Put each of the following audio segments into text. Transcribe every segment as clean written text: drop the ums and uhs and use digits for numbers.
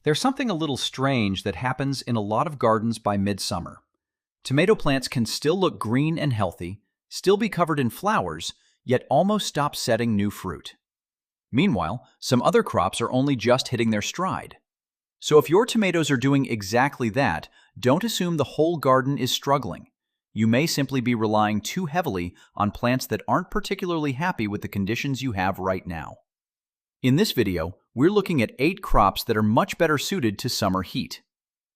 There's something a little strange that happens in a lot of gardens by midsummer. Tomato plants can still look green and healthy, still be covered in flowers, yet almost stop setting new fruit. Meanwhile, some other crops are only just hitting their stride. So if your tomatoes are doing exactly that, don't assume the whole garden is struggling. You may simply be relying too heavily on plants that aren't particularly happy with the conditions you have right now. In this video, we're looking at 8 crops that are much better suited to summer heat.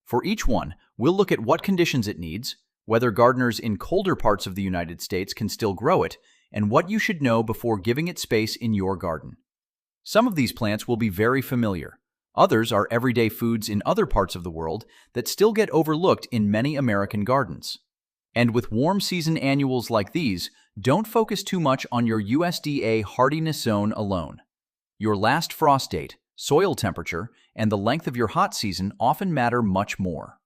For each one, we'll look at what conditions it needs, whether gardeners in colder parts of the United States can still grow it, and what you should know before giving it space in your garden. Some of these plants will be very familiar. Others are everyday foods in other parts of the world that still get overlooked in many American gardens. And with warm season annuals like these, don't focus too much on your USDA hardiness zone alone. Your last frost date, soil temperature, and the length of your hot season often matter much more.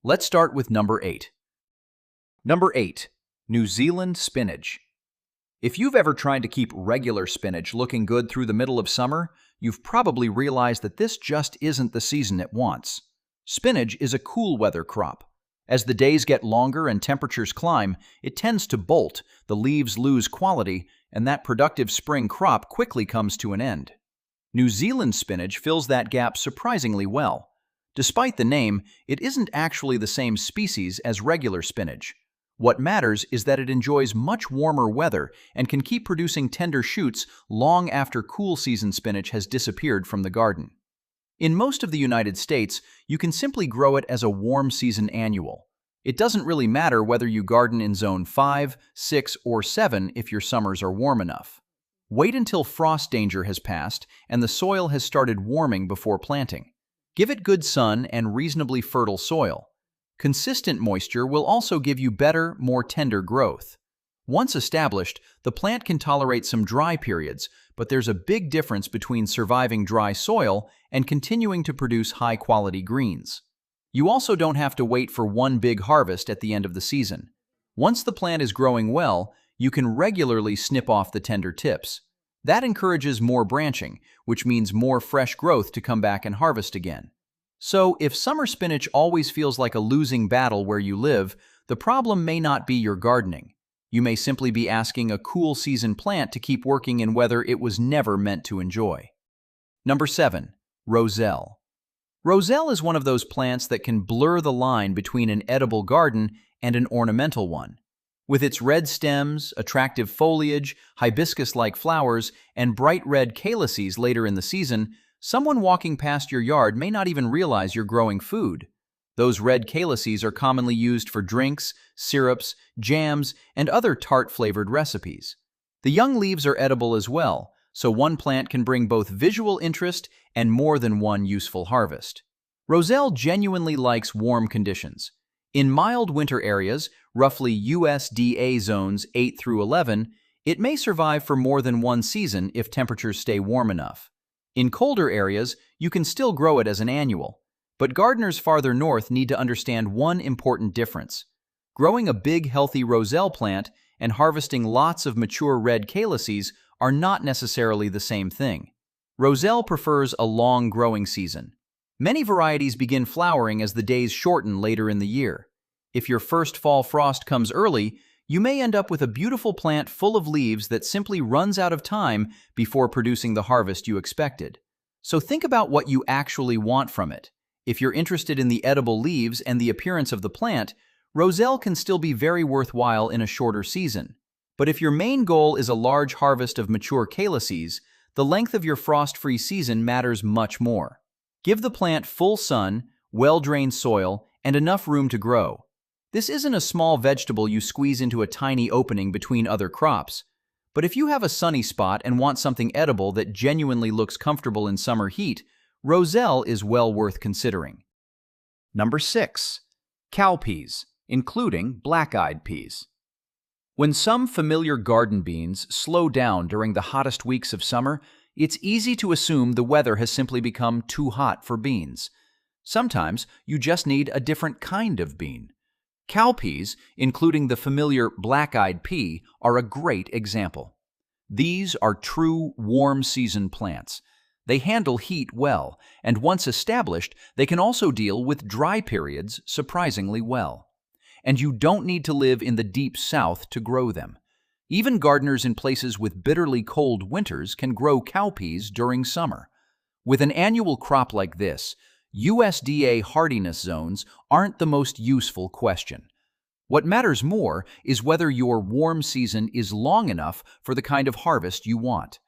Let's start with number 8. Number 8. New Zealand spinach. If you've ever tried to keep regular spinach looking good through the middle of summer, you've probably realized that this just isn't the season it wants. Spinach is a cool weather crop. As the days get longer and temperatures climb, it tends to bolt, the leaves lose quality, and that productive spring crop quickly comes to an end. New Zealand spinach fills that gap surprisingly well. Despite the name, it isn't actually the same species as regular spinach. What matters is that it enjoys much warmer weather and can keep producing tender shoots long after cool season spinach has disappeared from the garden. In most of the United States, you can simply grow it as a warm season annual. It doesn't really matter whether you garden in zone 5, 6, or 7 if your summers are warm enough. Wait until frost danger has passed and the soil has started warming before planting. Give it good sun and reasonably fertile soil. Consistent moisture will also give you better, more tender growth. Once established, the plant can tolerate some dry periods, but there's a big difference between surviving dry soil and continuing to produce high-quality greens. You also don't have to wait for one big harvest at the end of the season. Once the plant is growing well, you can regularly snip off the tender tips. That encourages more branching, which means more fresh growth to come back and harvest again. So, if summer spinach always feels like a losing battle where you live, the problem may not be your gardening. You may simply be asking a cool season plant to keep working in weather it was never meant to enjoy. Number 7. Roselle. Roselle is one of those plants that can blur the line between an edible garden and an ornamental one. With its red stems, attractive foliage, hibiscus-like flowers, and bright red calyces later in the season, someone walking past your yard may not even realize you're growing food. Those red calyces are commonly used for drinks, syrups, jams, and other tart-flavored recipes. The young leaves are edible as well, so one plant can bring both visual interest and more than one useful harvest. Roselle genuinely likes warm conditions. In mild winter areas, roughly USDA zones 8 through 11, it may survive for more than one season if temperatures stay warm enough. In colder areas, you can still grow it as an annual. But gardeners farther north need to understand one important difference. Growing a big, healthy Roselle plant and harvesting lots of mature red calyces are not necessarily the same thing. Roselle prefers a long growing season. Many varieties begin flowering as the days shorten later in the year. If your first fall frost comes early, you may end up with a beautiful plant full of leaves that simply runs out of time before producing the harvest you expected. So think about what you actually want from it. If you're interested in the edible leaves and the appearance of the plant, Roselle can still be very worthwhile in a shorter season. But if your main goal is a large harvest of mature calyces, the length of your frost-free season matters much more. Give the plant full sun, well-drained soil, and enough room to grow. This isn't a small vegetable you squeeze into a tiny opening between other crops. But if you have a sunny spot and want something edible that genuinely looks comfortable in summer heat, Roselle is well worth considering. Number 6. Cowpeas, including black-eyed peas. When some familiar garden beans slow down during the hottest weeks of summer, it's easy to assume the weather has simply become too hot for beans. Sometimes you just need a different kind of bean. Cowpeas, including the familiar black-eyed pea, are a great example. These are true warm-season plants. They handle heat well, and once established, they can also deal with dry periods surprisingly well. And you don't need to live in the deep south to grow them. Even gardeners in places with bitterly cold winters can grow cowpeas during summer. With an annual crop like this, USDA hardiness zones aren't the most useful question. What matters more is whether your warm season is long enough for the kind of harvest you want.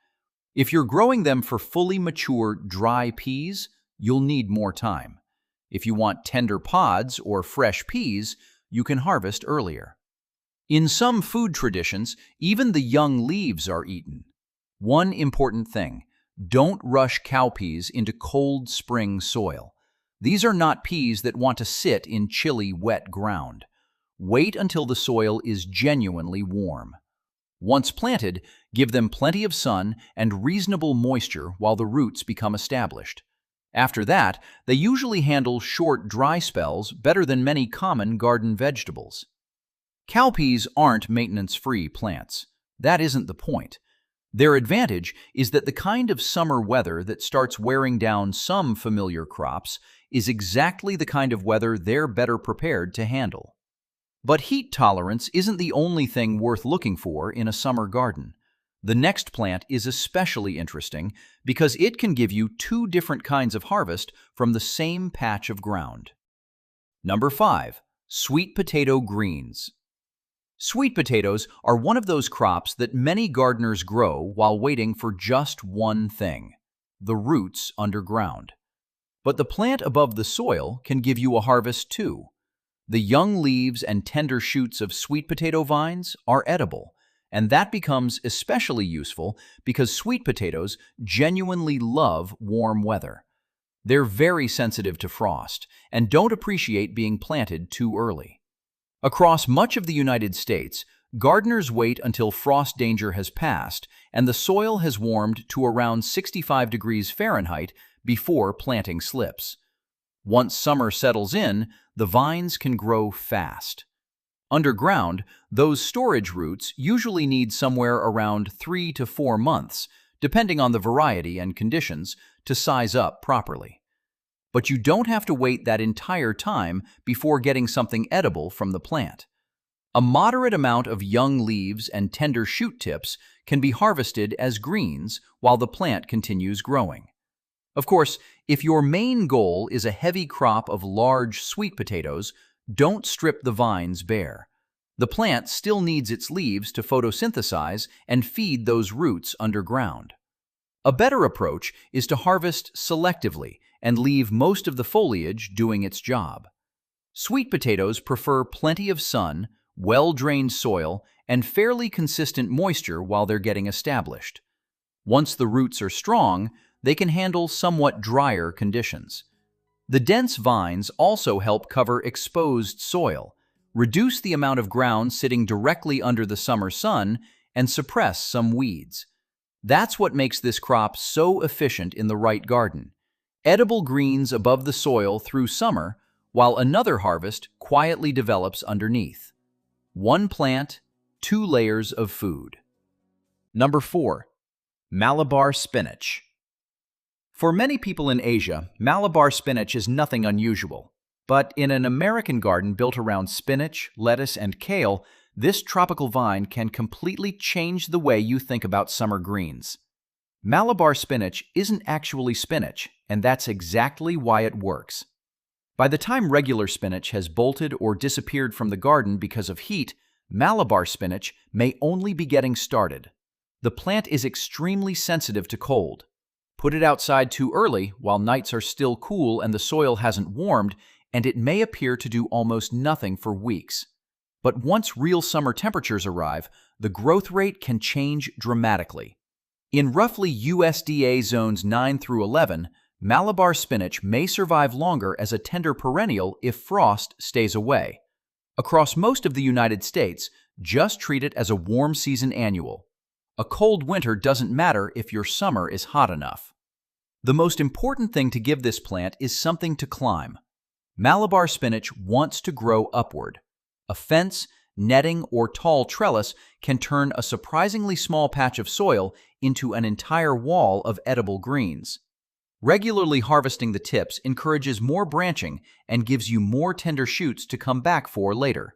If you're growing them for fully mature, dry peas, you'll need more time. If you want tender pods or fresh peas, you can harvest earlier. In some food traditions, even the young leaves are eaten. One important thing: don't rush cowpeas into cold spring soil. These are not peas that want to sit in chilly, wet ground. Wait until the soil is genuinely warm. Once planted, give them plenty of sun and reasonable moisture while the roots become established. After that, they usually handle short, dry spells better than many common garden vegetables. Cowpeas aren't maintenance-free plants. That isn't the point. Their advantage is that the kind of summer weather that starts wearing down some familiar crops is exactly the kind of weather they're better prepared to handle. But heat tolerance isn't the only thing worth looking for in a summer garden. The next plant is especially interesting because it can give you two different kinds of harvest from the same patch of ground. Number 5. Sweet potato greens. Sweet potatoes are one of those crops that many gardeners grow while waiting for just one thing: the roots underground. But the plant above the soil can give you a harvest too. The young leaves and tender shoots of sweet potato vines are edible, and that becomes especially useful because sweet potatoes genuinely love warm weather. They're very sensitive to frost and don't appreciate being planted too early. Across much of the United States, gardeners wait until frost danger has passed and the soil has warmed to around 65 degrees Fahrenheit before planting slips. Once summer settles in, the vines can grow fast. Underground, those storage roots usually need somewhere around 3 to 4 months, depending on the variety and conditions, to size up properly. But you don't have to wait that entire time before getting something edible from the plant. A moderate amount of young leaves and tender shoot tips can be harvested as greens while the plant continues growing. Of course, if your main goal is a heavy crop of large sweet potatoes, don't strip the vines bare. The plant still needs its leaves to photosynthesize and feed those roots underground. A better approach is to harvest selectively and leave most of the foliage doing its job. Sweet potatoes prefer plenty of sun, well-drained soil, and fairly consistent moisture while they're getting established. Once the roots are strong, they can handle somewhat drier conditions. The dense vines also help cover exposed soil, reduce the amount of ground sitting directly under the summer sun, and suppress some weeds. That's what makes this crop so efficient in the right garden: edible greens above the soil through summer, while another harvest quietly develops underneath. One plant, 2 layers of food. Number 4. Malabar spinach. For many people in Asia, Malabar spinach is nothing unusual. But in an American garden built around spinach, lettuce, and kale, this tropical vine can completely change the way you think about summer greens. Malabar spinach isn't actually spinach, and that's exactly why it works. By the time regular spinach has bolted or disappeared from the garden because of heat, Malabar spinach may only be getting started. The plant is extremely sensitive to cold. Put it outside too early while nights are still cool and the soil hasn't warmed, and it may appear to do almost nothing for weeks. But once real summer temperatures arrive, the growth rate can change dramatically. In roughly USDA zones 9 through 11, Malabar spinach may survive longer as a tender perennial if frost stays away. Across most of the United States, just treat it as a warm season annual. A cold winter doesn't matter if your summer is hot enough. The most important thing to give this plant is something to climb. Malabar spinach wants to grow upward. A fence, netting, or tall trellis can turn a surprisingly small patch of soil into an entire wall of edible greens. Regularly harvesting the tips encourages more branching and gives you more tender shoots to come back for later.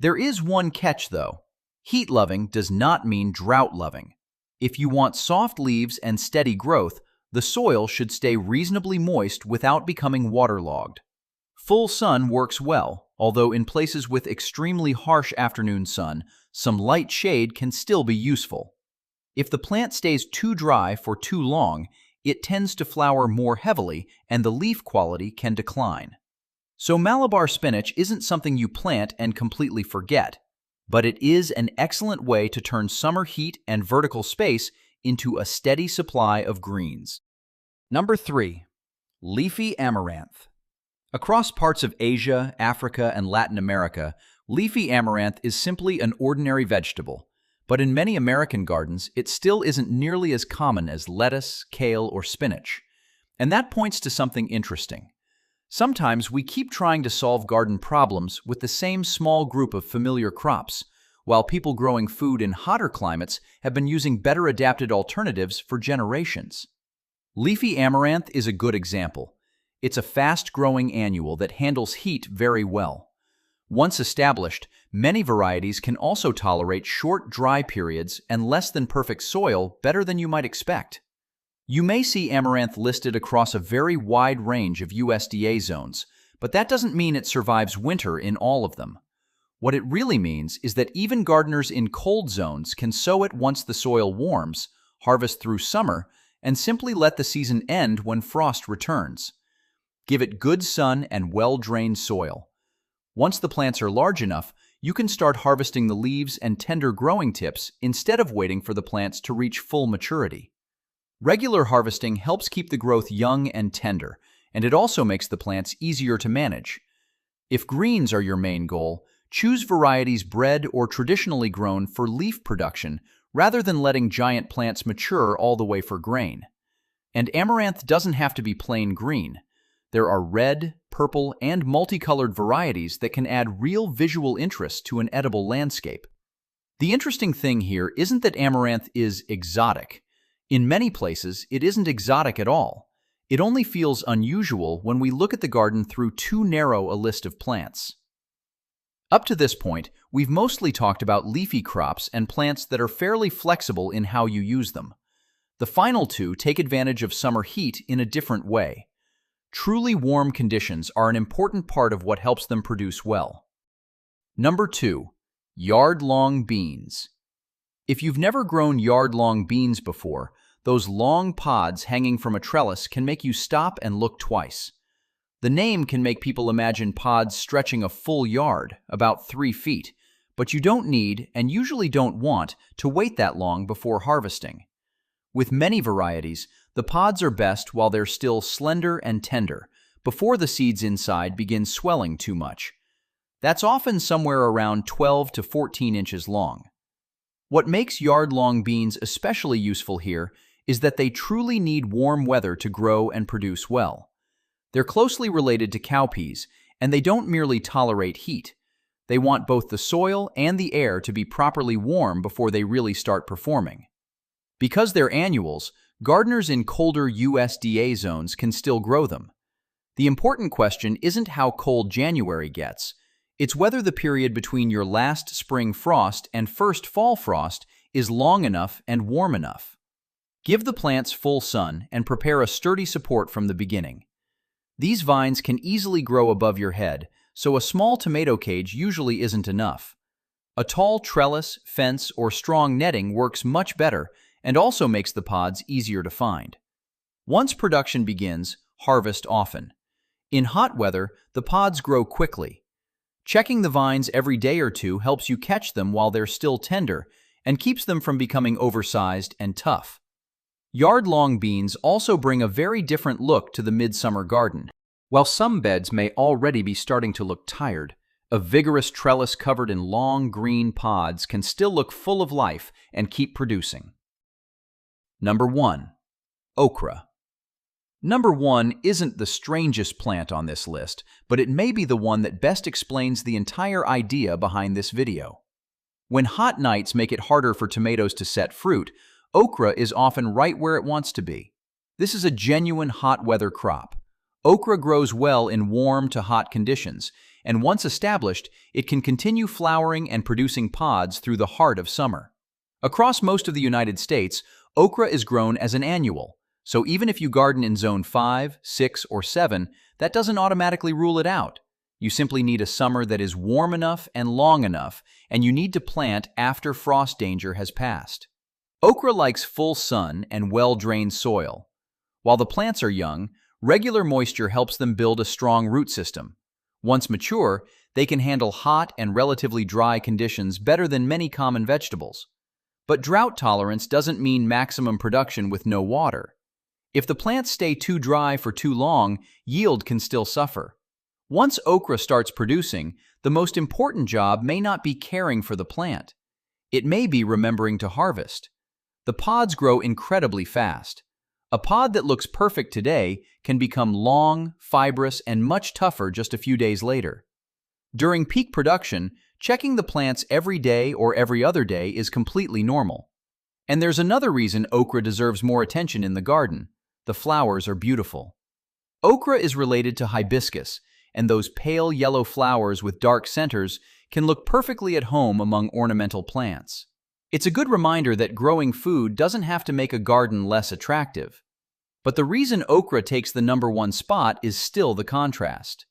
There is one catch, though. Heat-loving does not mean drought-loving. If you want soft leaves and steady growth, the soil should stay reasonably moist without becoming waterlogged. Full sun works well, although in places with extremely harsh afternoon sun, some light shade can still be useful. If the plant stays too dry for too long, it tends to flower more heavily and the leaf quality can decline. So Malabar spinach isn't something you plant and completely forget, but it is an excellent way to turn summer heat and vertical space into a steady supply of greens. Number 3. Leafy amaranth. Across parts of Asia, Africa, and Latin America, leafy amaranth is simply an ordinary vegetable. But in many American gardens, it still isn't nearly as common as lettuce, kale, or spinach. And that points to something interesting. Sometimes we keep trying to solve garden problems with the same small group of familiar crops, while people growing food in hotter climates have been using better adapted alternatives for generations. Leafy amaranth is a good example. It's a fast-growing annual that handles heat very well. Once established, many varieties can also tolerate short, dry periods and less than perfect soil better than you might expect. You may see amaranth listed across a very wide range of USDA zones, but that doesn't mean it survives winter in all of them. What it really means is that even gardeners in cold zones can sow it once the soil warms, harvest through summer, and simply let the season end when frost returns. Give it good sun and well-drained soil. Once the plants are large enough, you can start harvesting the leaves and tender growing tips instead of waiting for the plants to reach full maturity. Regular harvesting helps keep the growth young and tender, and it also makes the plants easier to manage. If greens are your main goal, choose varieties bred or traditionally grown for leaf production rather than letting giant plants mature all the way for grain. And amaranth doesn't have to be plain green. There are red, purple, and multicolored varieties that can add real visual interest to an edible landscape. The interesting thing here isn't that amaranth is exotic. In many places, it isn't exotic at all. It only feels unusual when we look at the garden through too narrow a list of plants. Up to this point, we've mostly talked about leafy crops and plants that are fairly flexible in how you use them. The final two take advantage of summer heat in a different way. Truly warm conditions are an important part of what helps them produce well. Number 2. Yard-long beans. If you've never grown yard-long beans before, those long pods hanging from a trellis can make you stop and look twice. The name can make people imagine pods stretching a full yard, about 3 feet, but you don't need, and usually don't want, to wait that long before harvesting. With many varieties, the pods are best while they're still slender and tender, before the seeds inside begin swelling too much. That's often somewhere around 12 to 14 inches long. What makes yard-long beans especially useful here is that they truly need warm weather to grow and produce well. They're closely related to cowpeas, and they don't merely tolerate heat. They want both the soil and the air to be properly warm before they really start performing. Because they're annuals, gardeners in colder USDA zones can still grow them. The important question isn't how cold January gets. It's whether the period between your last spring frost and first fall frost is long enough and warm enough. Give the plants full sun and prepare a sturdy support from the beginning. These vines can easily grow above your head, so a small tomato cage usually isn't enough. A tall trellis, fence, or strong netting works much better and also makes the pods easier to find. Once production begins, harvest often. In hot weather, the pods grow quickly. Checking the vines every day or two helps you catch them while they're still tender and keeps them from becoming oversized and tough. Yard-long beans also bring a very different look to the midsummer garden. While some beds may already be starting to look tired, a vigorous trellis covered in long green pods can still look full of life and keep producing. Number 1. Okra. Number 1 isn't the strangest plant on this list, but it may be the one that best explains the entire idea behind this video. When hot nights make it harder for tomatoes to set fruit, okra is often right where it wants to be. This is a genuine hot weather crop. Okra grows well in warm to hot conditions, and once established, it can continue flowering and producing pods through the heart of summer. Across most of the United States, okra is grown as an annual, so even if you garden in Zone 5, 6, or 7, that doesn't automatically rule it out. You simply need a summer that is warm enough and long enough, and you need to plant after frost danger has passed. Okra likes full sun and well-drained soil. While the plants are young, regular moisture helps them build a strong root system. Once mature, they can handle hot and relatively dry conditions better than many common vegetables. But drought tolerance doesn't mean maximum production with no water. If the plants stay too dry for too long, yield can still suffer. Once okra starts producing, the most important job may not be caring for the plant. It may be remembering to harvest. The pods grow incredibly fast. A pod that looks perfect today can become long, fibrous, and much tougher just a few days later. During peak production, checking the plants every day or every other day is completely normal. And there's another reason okra deserves more attention in the garden. The flowers are beautiful. Okra is related to hibiscus, and those pale yellow flowers with dark centers can look perfectly at home among ornamental plants. It's a good reminder that growing food doesn't have to make a garden less attractive. But the reason okra takes the #1 spot is still the contrast.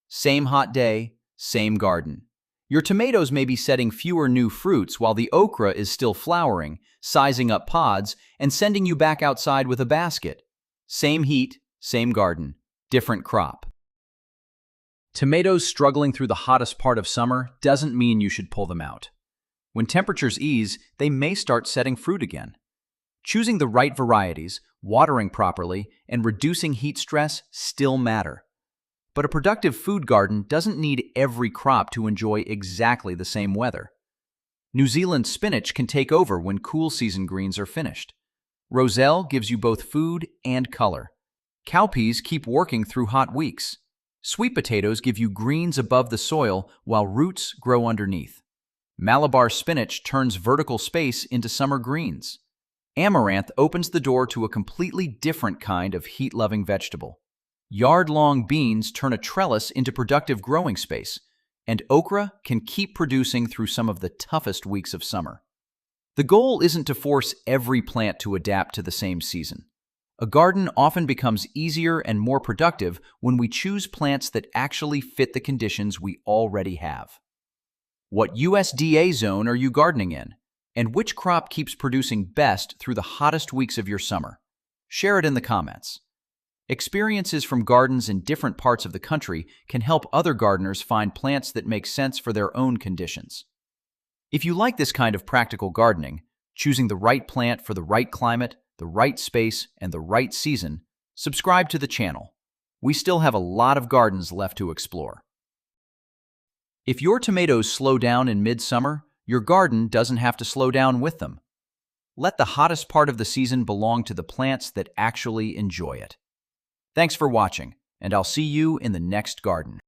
Same hot day, same garden. Your tomatoes may be setting fewer new fruits while the okra is still flowering, sizing up pods, and sending you back outside with a basket. Same heat, same garden, different crop. Tomatoes struggling through the hottest part of summer doesn't mean you should pull them out. When temperatures ease, they may start setting fruit again. Choosing the right varieties, watering properly, and reducing heat stress still matter. But a productive food garden doesn't need every crop to enjoy exactly the same weather. New Zealand spinach can take over when cool season greens are finished. Roselle gives you both food and color. Cowpeas keep working through hot weeks. Sweet potatoes give you greens above the soil while roots grow underneath. Malabar spinach turns vertical space into summer greens. Amaranth opens the door to a completely different kind of heat-loving vegetable. Yard-long beans turn a trellis into productive growing space, and okra can keep producing through some of the toughest weeks of summer. The goal isn't to force every plant to adapt to the same season. A garden often becomes easier and more productive when we choose plants that actually fit the conditions we already have. What USDA zone are you gardening in? And which crop keeps producing best through the hottest weeks of your summer? Share it in the comments. Experiences from gardens in different parts of the country can help other gardeners find plants that make sense for their own conditions. If you like this kind of practical gardening, choosing the right plant for the right climate, the right space, and the right season, subscribe to the channel. We still have a lot of gardens left to explore. If your tomatoes slow down in midsummer, your garden doesn't have to slow down with them. Let the hottest part of the season belong to the plants that actually enjoy it. Thanks for watching, and I'll see you in the next garden.